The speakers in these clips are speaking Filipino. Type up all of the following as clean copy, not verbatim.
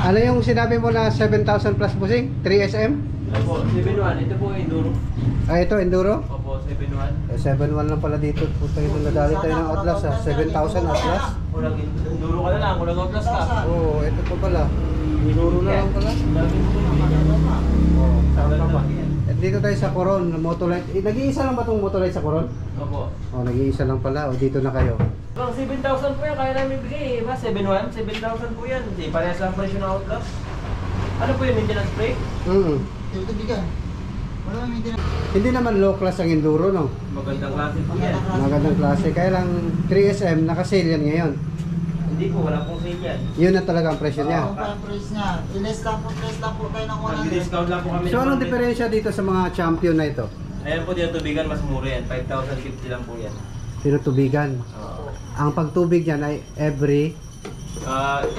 Ano yung sinabi mo na 7,000 plus busing? 3SM? Opo, 7-1. Ito po Enduro. Ah, ito, Enduro? Opo, 7-1. 7,1 lang pala dito. Puta ito, nadali tayo ng Atlas ha. 7,000 Atlas. Kulang Enduro ka na lang, kulang Atlas ka. Oo, ito pa pala. Enduro na lang pala. Oo, sama pa. At dito tayo sa Coron, Motolite. Nag-iisa lang ba itong Motolite sa Coron? Opo. Oh, nag-iisa lang pala. O, dito na kayo. Bang 7,000 po yan, kaya namin bigay. 7-1, 7,000 po yan. Hindi, parehas lang presyo ng Atlas. Ano po yun, maintenance brake? Ito bigan. Wala may maintenance. Hindi naman low class ang Enduro, no? Magandang klase po yan. Magandang klase. Kaya lang 3SM, naka-sale yan ngayon. Hindi po, wala pong sale yan. Yun na talaga ang presyo niya. Oo, pa ang price niya. I-less lang po kayo ng 100. Nag-discount lang po kami. So, anong diferensya dito sa mga champion na ito? Ayan po, dito tubigan, mas mura yan. 5,050 lang po yan. Tinutubigan. Ang pagtubig niyan ay every...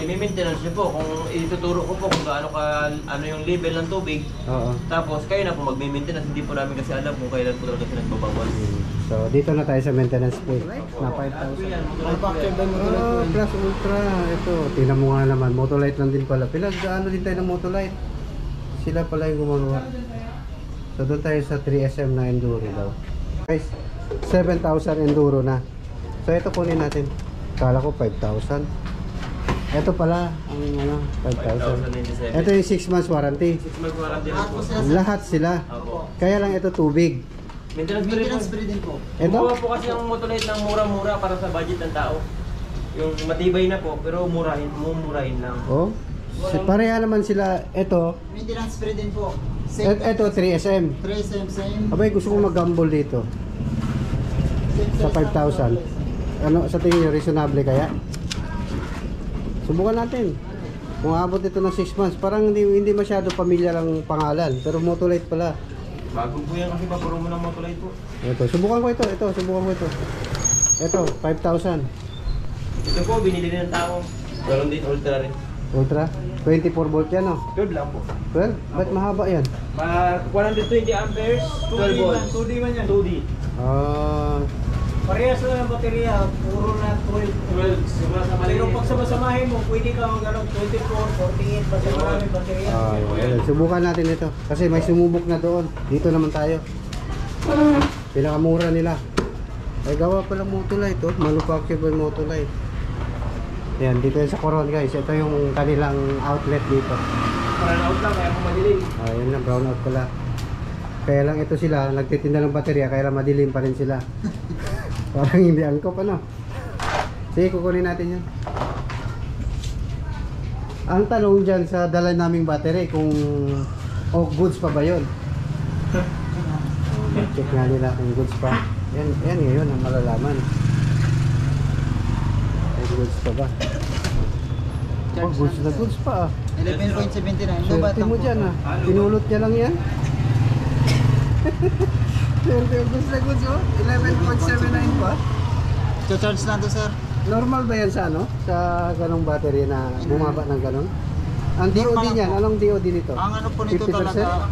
I-maintenance nyo po kung ituturo ko po kung ano yung level ng tubig. Oo. Tapos kayo na po magme-maintenance, hindi po namin kasi alam kung kailan po talaga sila nagbabawal. So, dito na tayo sa maintenance fee. Na 5,000. Manufactured by Motolite. Oh, Plus Ultra. Ito, tingnan mo nga naman. Motolite lang din pala. Pinag-ano din tayo ng Motolite. Sila pala yung gumagawa. So, doon tayo sa 3SM na Enduro daw. Guys, 7,000 Enduro na. So, ito kunin natin. Kala ko 5,000. Ito pala, ang ano, 5,000. 5,097. Ito yung 6 months warranty. 6 months warranty lang po. Lahat sila. Opo. Kaya lang ito tubig. Maintenance Free din po. Ito? Gumawa po kasi ang Motolite ng mura-mura para sa budget ng tao. Yung matibay na po, pero mumurahin lang. Oh. Pareha naman sila. Ito, Maintenance free din po. ito 3SM. 3 same. Abay, gusto kong mag-gamble dito. Sa 5,000. Ano, sa tingin nyo, reasonable kaya? Subukan natin. Kung abot ito ng 6 months, parang hindi masyado pamilyar ang pangalan. Pero Motolite pala. Bago po yan kasi papuro mo ng Motolite po. Ito, subukan ko ito. Subukan ko ito. Ito, 5,000. Ito po, binili din ng tao. Ganon din, ultra rin. Ultra. 24 volt yan, no? 12 lang po. 12? Ba't mahaba yan? 120 amperes, 12 volts. 2D man yan. 2D. Ah, Parehas lang ang baterya. Puro na 12. 12, simula sa mali. Pero pag sama-samahin mo, pwede ka mag 24, 48. Basta maraming baterya. ayun. Subukan natin ito. Kasi may sumubok na doon. Dito naman tayo. Pinakamura nila. Ay gawa pala Motolite, oh. Manufactured by Motolite. Yan, dito yan sa Coron, guys. Ito yung kanilang outlet dito. Parang out lang, kaya kung madilim. Ayun na, brown out pala. Kaya lang ito sila, nagtitinda ng baterya, kaya lang madilim pa rin sila. Parang hindi angkop, ano? Sige, kukunin natin yan. Ang tanong dyan sa dala naming battery, kung goods pa ba yun? Check nga nila kung goods pa. Yan ngayon ang malalaman. Ay, goods pa ba? Oh, goods na goods pa ah. 11.79. Swerte mo dyan ah. Pinulot niya lang yan. Swerte yung goods na goods oh. 11.79 pa. Charge na to, sir. Normal ba yan sa ano? Sa ganong battery na bumaba ng ganon? Ang DOD niyan, anong DOD nito? Ang ano po nito 50%? talaga,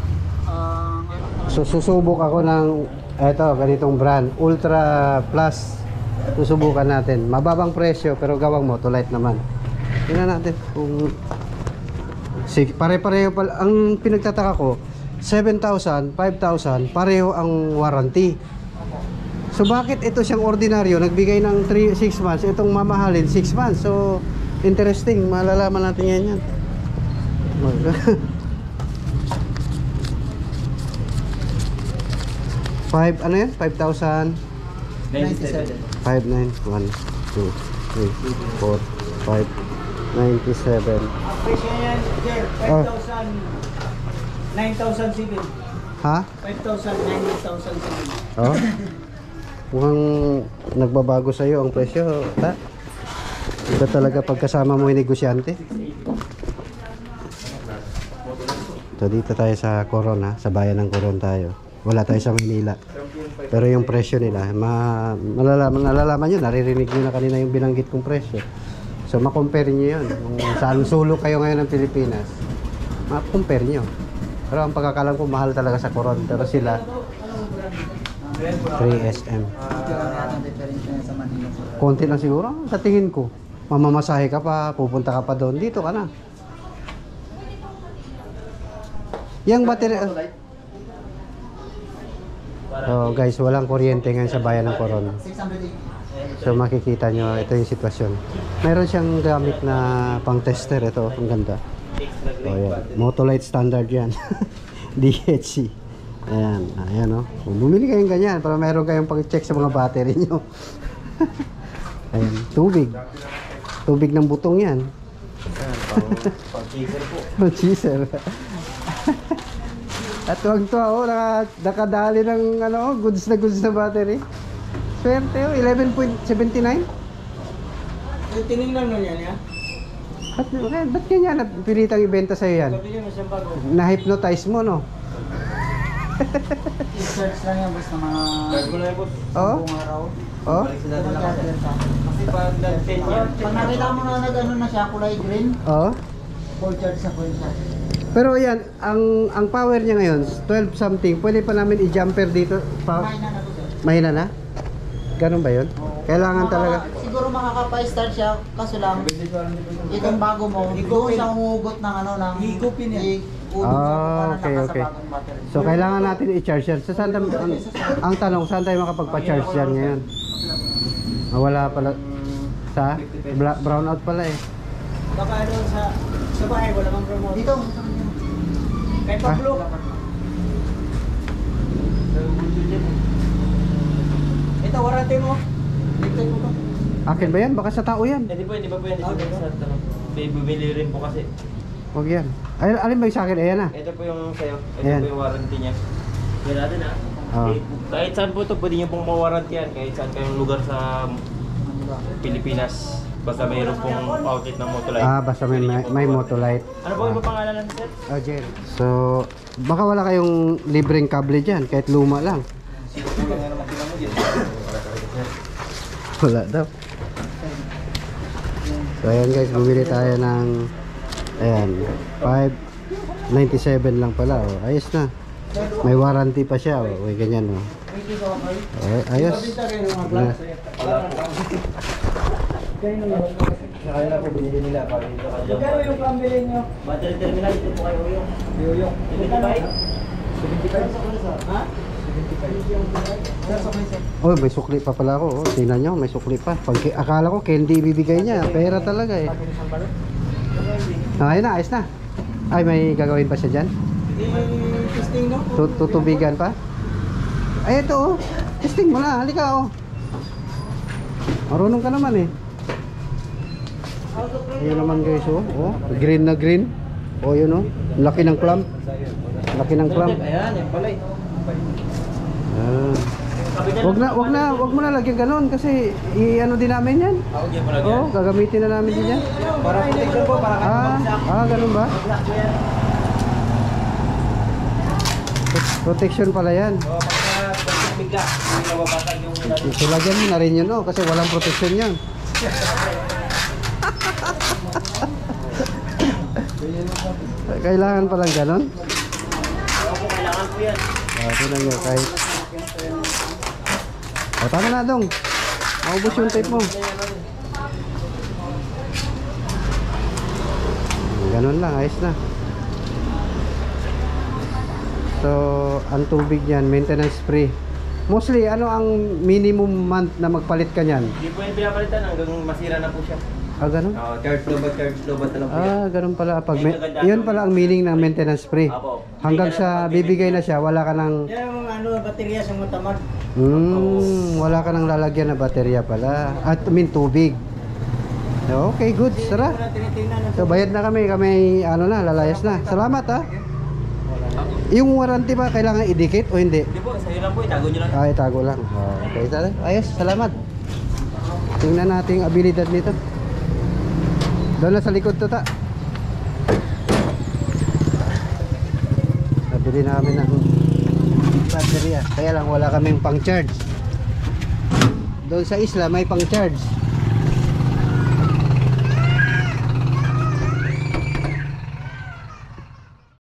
So susubok ako ng ganitong brand, Ultra Plus. Susubukan natin. Mababang presyo pero gawang Motolite naman. Tingnan natin kung pare-pareho pala. Ang pinagtataka ko, 7,000, 5,000, pareho ang warranty. So bakit ito siyang ordinaryo, nagbigay ng 6 months, itong mamahalin 6 months. So interesting, malalaman natin yan. Ano yan? 5,000 97. 5, 9, 1, 2, 3, 4, 5, 97. presyo yan, sir. 5,000. 9,007. Ha? 5,000, 9,007. Oh? Mukhang nagbabago sa'yo ang presyo, ta? Iba talaga pagkasama mo yung negosyante. So dito tayo sa Coron ha, sa bayan ng Coron tayo. Wala tayo sa Manila. Pero yung presyo nila, malalaman nyo, naririnig nyo na kanina yung binanggit kong presyo. So makompare nyo yun. Kung saan sulok kayo ngayon ng Pilipinas, makompare nyo. Pero ang pagkakalam ko, mahal talaga sa Coron. Pero sila, 3SM. Konti lang siguro. Sa tingin ko, mamamasahe ka pa, pupunta ka pa doon. Dito ka na. Yung battery... So guys, walang kuryente ngayon sa bayan ng Coron. So makikita nyo, ito yung sitwasyon. Meron siyang gamit na pang tester. Ito, ang ganda. So yan, Motolite standard yan. DHC. Ayan, ayan o. Bumili kayong ganyan para meron kayong pag-check sa mga battery nyo. Ayan, tubig. Tubig ng butong yan. Pag-cheeser po. Pag-cheeser. At tuwag-tuwa, oh, nakadali ng goods na battery. Swerte, oh, 11.79. Tinignan mo yan, ya? Ba't ganyan napilitang ibenta sa'yo yan? Sabi niya, masyang bago. Na-hypnotize mo, no? I-search lang yan, basta mga... Bago na po. Oh? Buong araw. Oh? Balik sa dati lang kasi. Kasi pag nag-10 yan. Pag nakita mo na nag-ano na siya, kulay green, Oh? full charge na full charge. Pero yan, ang power niya ngayon, 12 something. Pwede pa namin i-jumper dito. Kumain na po sir. Mahina na? Ganun ba yun? Kailangan talaga. Siguro makakapa-start siya, kaso lang, itong bago mo, doon siya umugot ng ano, ng... Higupin yan. Okay. So kailangan natin i-charge yan. So, saan ang tanong, saan tayo makapagpa-charge yan ngayon? Wala pala. Sa? Brownout pala eh. Baka doon sa bahay, wala mang promote. Dito. Kay Pablo. Ito, warranty mo. Dito mo to. Akin ba yan? Baka sa tao yan. Hindi pa po yan. Bibili rin po kasi. Huwag yan. Ay, alin ba yung sa akin? Ayan na. Ito po yung sa'yo. Ito Ayan. po yung warranty niya. Kaya natin Oh. Kahit saan po ito, pwede niyo pong mawarranty yan. Kahit saan kayong lugar sa Pilipinas. Basta mayroon pong outlet ng Motolite. Basta may Motolite. Ano po yung pangalan ng set? Jerry. So, baka wala kayong libreng kable dyan, kahit luma lang. Kulang nga naman mo dyan. Wala daw. So, ayan guys, bumili tayo ng ayan, 597 lang pala. Oh. Ayos na. May warranty pa siya. Oh. Uy, ganyan. Oh. Ayos. Sa kanila po, binili nila para dito ka dyan. Magkano yung pambili nyo? Battery terminal, dito po kayo yung. Yung. 75? Ha? 75. Oh, may sukli pa pala ako. Oh, tingnan nyo, may sukli pa. Akala ko candy ibibigay niya. Pera talaga eh. Ayun na, ayos na. Ay, may gagawin pa siya dyan? Testing no? Tutubigan pa? Ay, ito oh. Testing mo na. Halika oh. Marunong ka naman eh. Ayun naman guys oh. Oh, green na green. Oh, yun oh. Laki ng clamp. Laki ng clamp. Ayan, yan pala eh. Wag mo na lagyan ganun kasi i-ano din namin yan. Ako dyan pala Oh, gagamitin na namin din yan. Para protection po, para Ganun ba? Protection pala yan. pag bigla, hindi nababasag yung So lagyan mo na rin yun oh, kasi walang protection yan. Kailangan palang ganun. Opo, kailangan po yan. Tingnan nyo kahit. Tama na dong. Maubos yung tape mo. Ganun lang, ayos na. So, ang tubig niyan, maintenance free. Mostly, ano ang minimum month na magpalit ka niyan? Hindi po yung pinapalitan hanggang masira na po siya. Ganun? Charge low ba talaga po yan. Ganun pala. Yun pala ang meaning ng maintenance free. Apo. Hanggang sa bibigay na siya, wala ka nang... Yan ang ano, baterya sa matamag. Wala ka nang lalagyan na baterya pala. At tubig. Okay, good. Tara. So, bayad na kami. Kami, lalayas na. Salamat ha. Yung warranty ba, kailangan i-dikit o hindi? Hindi po, sa'yo lang po, itago nyo lang. Itago lang. Okay, tara. Ayos, salamat. Tingnan natin yung abilidad nito. Doon na sa likod to ta. Nabili namin ng baterya. Kaya lang wala kaming pang charge. Doon sa isla may pang charge.